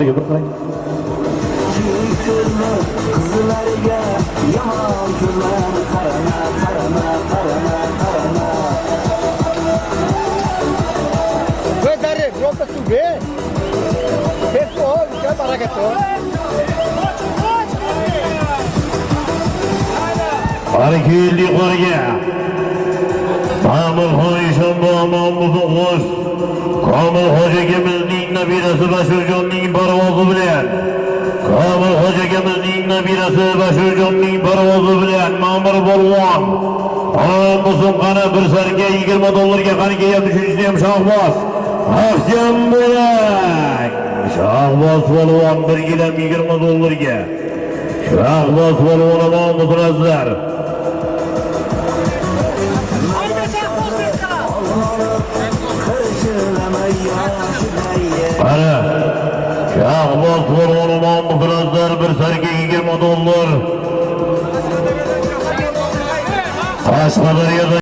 Bir qarang. Qizlarga yomon kunlarni qarama, qarama, qarama, qarama. Dare, pronto a subir. Pessoal, já baragatão. Hareketli yuqoriga. Komil Hoyishon Bomon Muzuqo'z. Komil Hojakamizning nabirasi Bashirjonning parvozi bilan. Komil Hojakamizning nabirasi Bashirjonning parvozi bilan Ma'mur Polvon. Musun qani bir sarga $20 qani kelyapti, shunisi ham Shahboz. Ahkam bo'lak. Shahboz Polvon 1 kg $20 ga. Shahboz Polvon Mahmud Razzar. Qara. Shahboz Polvon Mahmud Razzar bir sarga $20. Qashqadaryoda